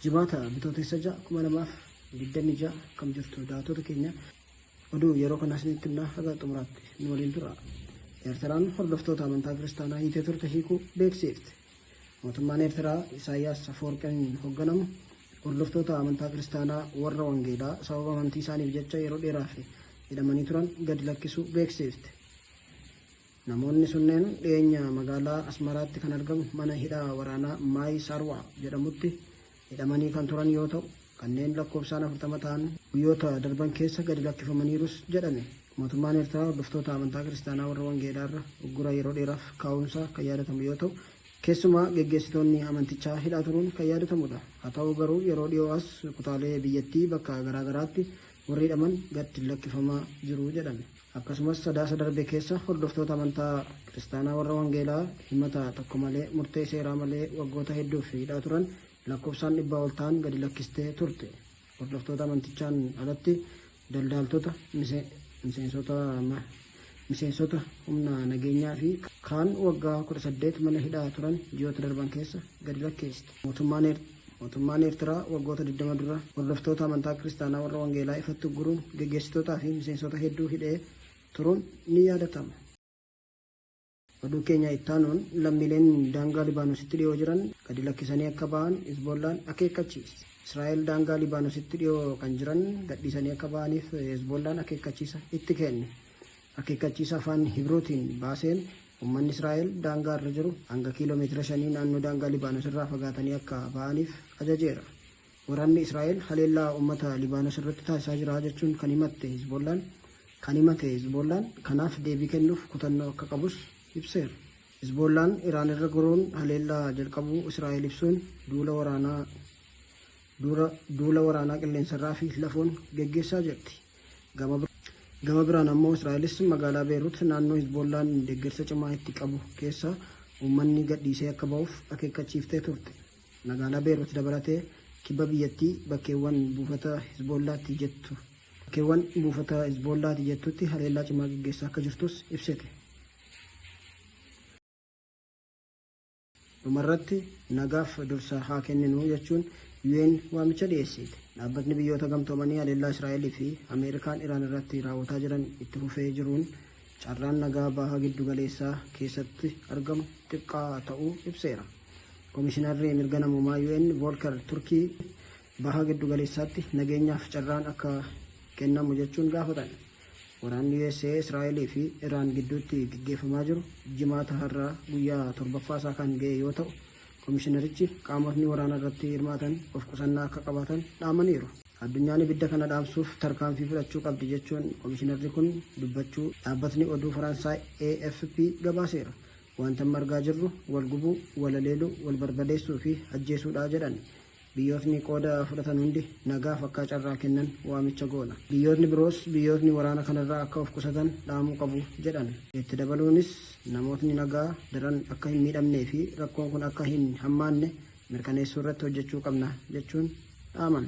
Jimaata bitootessa ja'a 2026 kam jirtu daawwattoota keenya oduu yeroo kana isinitti himna haga xumuraatti nu waliin tura. Eertiraan hordoftoota amantaa kiristaanaa hiitee turte hiikuu beeksifte. Mootummaan Eertiraa Isaayyaas Afeworqiin hoogganamu hordoftoota amantaa kiristaanaa warra wangeelaa sababa amantii isaaniif jecha yeroo dheeraaf hidhamanii turan gadi lakkisuu beeksifte. Namoonni sunneen dhiyeenya magaalaa Asmaraatti kan argamu mana hidhaa waraanaa Maayi Sarwaa jedhamutti hidhamanii kan turan yoo ta'u, kanneen lakkoofsaan 40 ta'an guyyoota darban keessa gadi lakkifamaniirus jedhame. Mootummaan Eertiraa hordoftoota amantaa kiristaanaa warra wangeelaa irra uggura yeroo dheeraaf kaa'uunsaa kan yaadatamu yoo ta'u, keessumaa geggeessitoonni amantichaa hidhaa turuun kan yaadatamudha. Haa ta'u garuu yeroo dhiyoo as kutaalee biyyattii bakka garaagaraatti warri hidhaman gadi lakkifamaa jiru jedhame. Akkasumas sadaasa darbe keessa hordoftoota amantaa kiristaanaa warra wangeelaa himata tokko malee murtee seeraa malee waggoota hedduuf hidhaa turan lakkoofsaan 100 ol ta'an gadi lakkistee turte. Hordoftoota amantichaan alatti daldaaltota, miseensota humna nageenyaa fi kaan waggaa 18 mana hidhaa turan ji'oota darban keessa gadi lakkeessite. Mootummaan Eertiraa waggoota 20 dura hordoftoota amantaa kiristaanaa warra wangeelaa ifatti ugguruun geggeessitootaa fi miseensota hedduu hidhee turuun ni yaadatama. Oduu keenya ittaanuun lammiileen daangaa Libaanoositti dhiyoo jiran gadi lakkisanii akka ba'an Hizboollaan akeekkachiise. Israa'el daangaa Libaanoositti dhiyoo kan jiran gadhiisanii akka ba'aniif Hizboollaan akeekkachiisa itti kenne. Akeekkachiisa afaan Hibrootiin baaseen uummanni Israa'el daangaa irra jiru hanga kiiloomeetira 5 naannoo daangaa Libaanos irraa fagaatanii akka ba'aniif ajajeera. Waraanni Israa'el haleellaa uummata Libaanos irratti taasisaa jira jechuun kan himate Hizboollaan kanaaf deebii kennuuf kutannoo akka qabus ibseera. Hizboollaan Iraan irra goruun haleellaa jalqabuu Israa'el ibsuun duula waraanaa qilleensarraa fi lafoon geggeessaa jirti. Gama biraan ammoo Israa'elis magaalaa Beerut naannoo Hizboollaan deeggarsa cimaa itti qabu keessa uummanni gadhiisee akka ba'uuf akeekkachiiftee turte. Magaalaa Beerut dabalatee kibba biyyattii bakkeewwan buufata Hizboolaatti jettutti haleellaa cimaa geggeessaa akka jirtus ibsite. Dhumarratti nagaaf dursa haa kenninu jechuun UN waamicha dhiyeessite. Dhaabbatni biyyoota gamtoomanii haleellaa Israa'elii fi Ameerikaan Iraan irratti raawwataa jiran itti fufee jiruun carraan nagaa baha giddu galeessaa keessatti argamu xiqqaa ta'uu ibseera. Komishinarri mirga namummaa UN Volker Turkii baha giddu galeessaatti nageenyaaf carraan akka kennamu jechuun gaafatan. Waraanni USA Israa'elii fi Iraan gidduutti gaggeeffamaa jiru jimaata har'aa guyyaa 7ffaasaa kan ga'e yoo ta'u, komishinarichi qaamotni waraana irratti hirmaatan of qusannaa akka qabaatan dhaamaniiru. Addunyaan ibidda kana dhaamsuuf tarkaanfii fudhachuu qabdi jechuun komishinarri kun dubbachuu dhaabbatni oduu Faransaay AFP gabaaseera. Wanta argaa jirru wal gubuu, wal haleeluu, wal barbadeessuu fi ajjeesuudha jedhan. Biyyootni qooda fudhatan hundi nagaaf akka carraa kennan waamicha goona. Biyyootni biroos biyyootni waraana kanarraa akka of qusatan dhaamuu qabu jedhan. Itti dabaluunis namootni nagaa daran akka hin miidhamnee fi rakkoon kun akka hin hammaanne mirkaneessuu irratti hojjechuu qabna jechuun dhaaman.